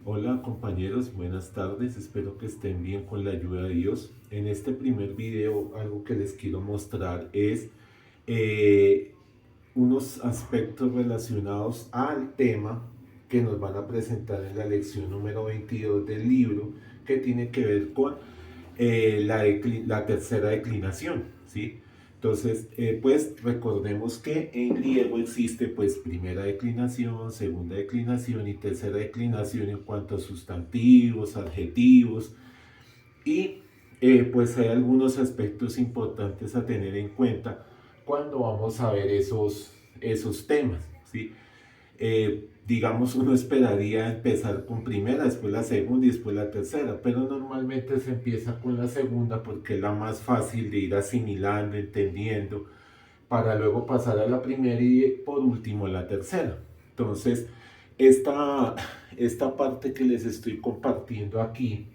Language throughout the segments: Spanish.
Hola compañeros, buenas tardes, espero que estén bien con la ayuda de Dios. En este primer video algo que les quiero mostrar es eh, unos aspectos relacionados al tema que nos van a presentar en la lección número 22 del libro, que tiene que ver con la tercera declinación, ¿sí? Entonces, pues recordemos que en griego existe pues primera declinación, segunda declinación y tercera declinación en cuanto a sustantivos, adjetivos y pues hay algunos aspectos importantes a tener en cuenta cuando vamos a ver esos temas, ¿sí? Digamos, uno esperaría empezar con primera, después la segunda y después la tercera, pero normalmente se empieza con la segunda porque es la más fácil de ir asimilando, entendiendo, para luego pasar a la primera y por último a la tercera. Entonces, esta, esta parte que les estoy compartiendo aquí,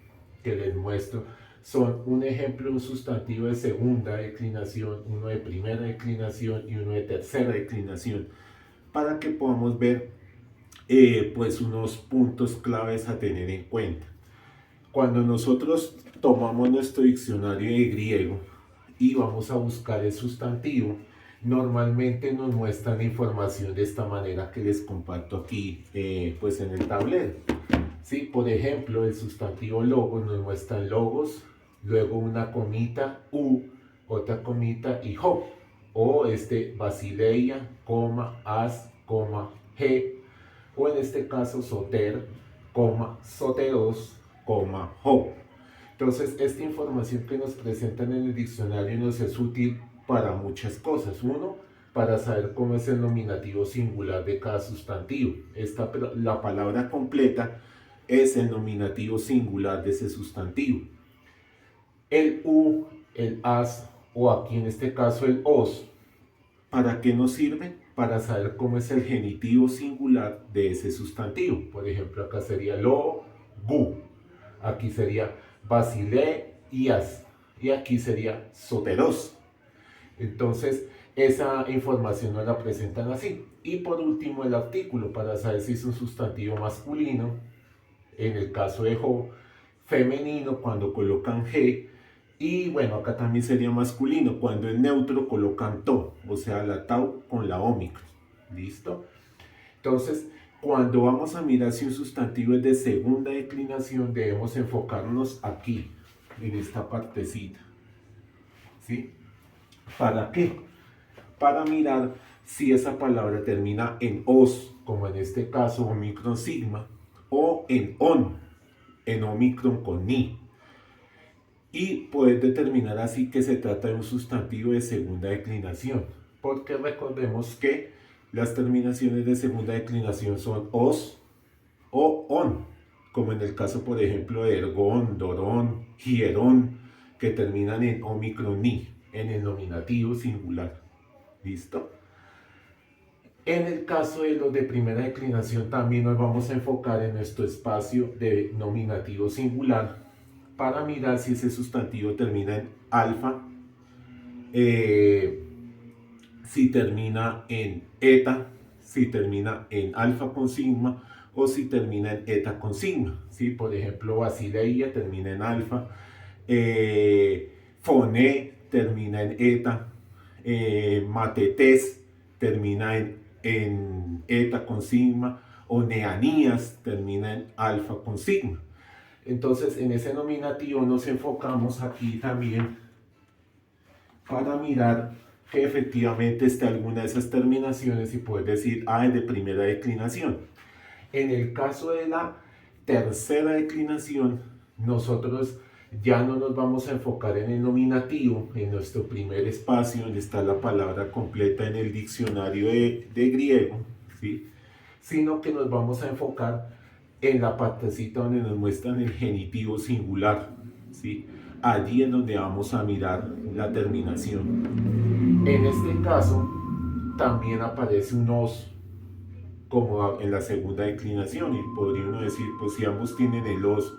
que les muestro, son un ejemplo de un sustantivo de segunda declinación, uno de primera declinación y uno de tercera declinación, para que podamos ver pues unos puntos claves a tener en cuenta. Cuando nosotros tomamos nuestro diccionario de griego y vamos a buscar el sustantivo, normalmente nos muestran información de esta manera que les comparto aquí pues en el tablero. ¿Sí? Por ejemplo, el sustantivo logos nos muestran logos, luego una comita u, otra comita y ho. O basileia, coma, as, coma, g, o en este caso soter, coma, soteros, coma, ho. Entonces, esta información que nos presentan en el diccionario nos es útil para muchas cosas. Uno, para saber cómo es el nominativo singular de cada sustantivo. La palabra completa es el nominativo singular de ese sustantivo. El u, el as o aquí en este caso el os, ¿para qué nos sirve? Para saber cómo es el genitivo singular de ese sustantivo. Por ejemplo, acá sería lo, gu. Aquí sería basileías. Y aquí sería soteros. Entonces, esa información nos la presentan así. Y por último, el artículo, para saber si es un sustantivo masculino, en el caso de jo, femenino cuando colocan g, y bueno, acá también sería masculino, cuando es neutro colocan to, o sea, la tau con la ómicron. ¿Listo? Entonces, cuando vamos a mirar si un sustantivo es de segunda declinación, debemos enfocarnos aquí, en esta partecita. ¿Sí? ¿Para qué? Para mirar si esa palabra termina en os, como en este caso omicron sigma, o en omicron con ni, y poder determinar así que se trata de un sustantivo de segunda declinación, porque recordemos que las terminaciones de segunda declinación son os o on, como en el caso por ejemplo de ergón, dorón, hierón, que terminan en omicron ni, en el nominativo singular. ¿Listo? En el caso de los de primera declinación también nos vamos a enfocar en nuestro espacio de nominativo singular para mirar si ese sustantivo termina en alfa, eh, si termina en eta, si termina en alfa con sigma o si termina en eta con sigma. ¿Sí? Por ejemplo, basileia termina en alfa, foné termina en eta, matetes termina en eta con sigma, o neanías termina en alfa con sigma. Entonces, en ese nominativo nos enfocamos aquí también para mirar que efectivamente esté alguna de esas terminaciones y poder decir, es de primera declinación. En el caso de la tercera declinación, nosotros ya no nos vamos a enfocar en el nominativo, en nuestro primer espacio donde está la palabra completa en el diccionario de griego, ¿sí? Sino que nos vamos a enfocar en la partecita donde nos muestran el genitivo singular, ¿sí? Allí es donde vamos a mirar la terminación. En este caso, también aparece un os como en la segunda declinación, y podría uno decir, pues si ambos tienen el os,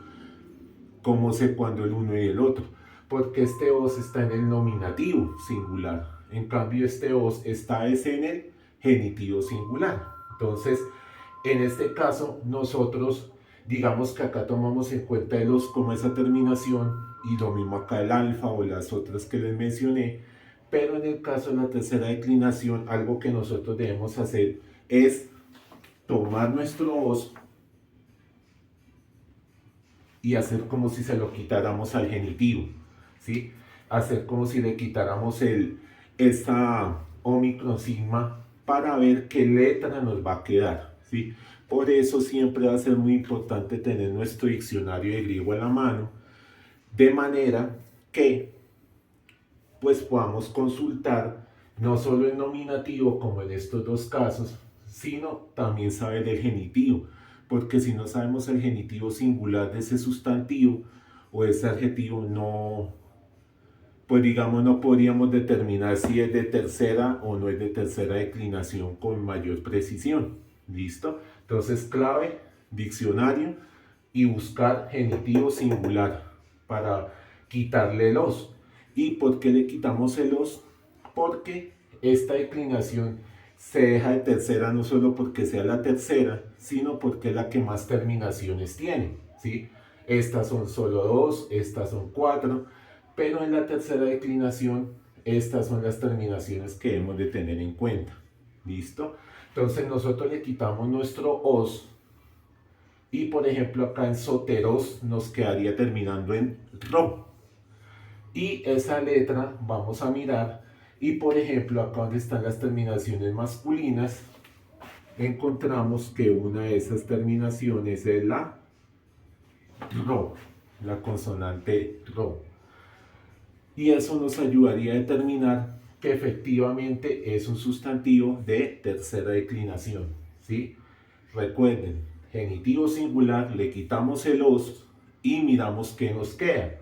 ¿cómo sé cuándo el uno y el otro? Porque este os está en el nominativo singular, en cambio este os está en el genitivo singular. Entonces, en este caso, nosotros Digamos que acá tomamos en cuenta el os como esa terminación y lo mismo acá el alfa o las otras que les mencioné, pero en el caso de la tercera declinación, algo que nosotros debemos hacer es tomar nuestro os y hacer como si se lo quitáramos al genitivo, ¿sí? Hacer como si le quitáramos esta omicron sigma para ver qué letra nos va a quedar, ¿sí? Por eso siempre va a ser muy importante tener nuestro diccionario de griego a la mano, de manera que pues podamos consultar no solo el nominativo como en estos dos casos, sino también saber el genitivo, porque si no sabemos el genitivo singular de ese sustantivo o ese adjetivo, no, pues digamos, no podríamos determinar si es de tercera o no es de tercera declinación con mayor precisión. ¿Listo? Entonces, clave, diccionario y buscar genitivo singular para quitarle el os. ¿Y por qué le quitamos el os? Porque esta declinación se deja de tercera no solo porque sea la tercera, sino porque es la que más terminaciones tiene, ¿sí? Estas son solo dos, estas son cuatro, pero en la tercera declinación, estas son las terminaciones que debemos de tener en cuenta. ¿Listo? Entonces nosotros le quitamos nuestro os y por ejemplo acá en soteros nos quedaría terminando en ro. Y esa letra vamos a mirar y por ejemplo acá donde están las terminaciones masculinas encontramos que una de esas terminaciones es la ro, la consonante ro. Y eso nos ayudaría a determinar que efectivamente es un sustantivo de tercera declinación, ¿sí? Recuerden, genitivo singular, le quitamos el os y miramos qué nos queda,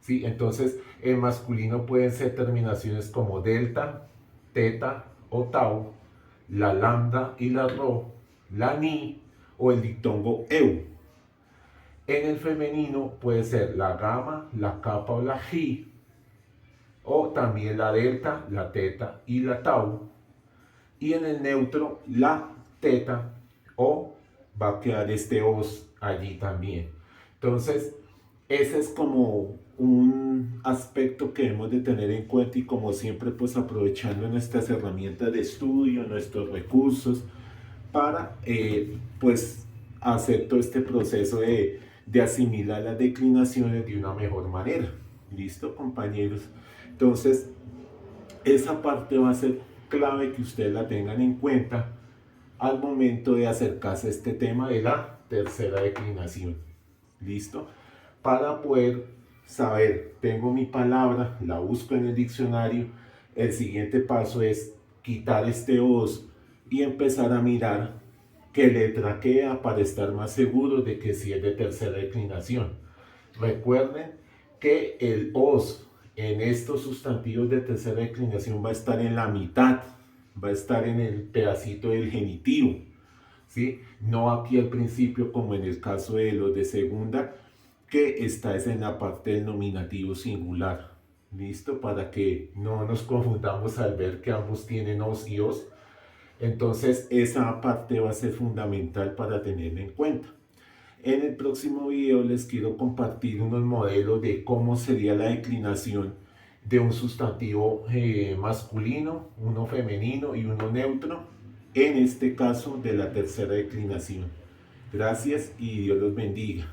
¿sí? Entonces, en masculino pueden ser terminaciones como delta, teta o tau, la lambda y la rho, la ni o el diptongo eu. En el femenino puede ser la gamma, la kappa o la ji, o también la delta, la teta y la tau. Y en el neutro la teta o va a quedar este os allí también. Entonces, ese es como un aspecto que debemos de tener en cuenta y como siempre pues aprovechando nuestras herramientas de estudio, nuestros recursos para pues hacer todo este proceso de asimilar las declinaciones de una mejor manera. ¿Listo, compañeros? Entonces, esa parte va a ser clave que ustedes la tengan en cuenta al momento de acercarse a este tema de la tercera declinación. ¿Listo? Para poder saber, tengo mi palabra, la busco en el diccionario, el siguiente paso es quitar este os y empezar a mirar qué letra queda para estar más seguro de que sí es de tercera declinación. Recuerden que el os en estos sustantivos de tercera declinación va a estar en la mitad, va a estar en el pedacito del genitivo, ¿sí? No aquí al principio como en el caso de los de segunda, que está es en la parte del nominativo singular. ¿Listo? Para que no nos confundamos al ver que ambos tienen os y os. Entonces esa parte va a ser fundamental para tener en cuenta. En el próximo video les quiero compartir unos modelos de cómo sería la declinación de un sustantivo masculino, uno femenino y uno neutro, en este caso de la tercera declinación. Gracias y Dios los bendiga.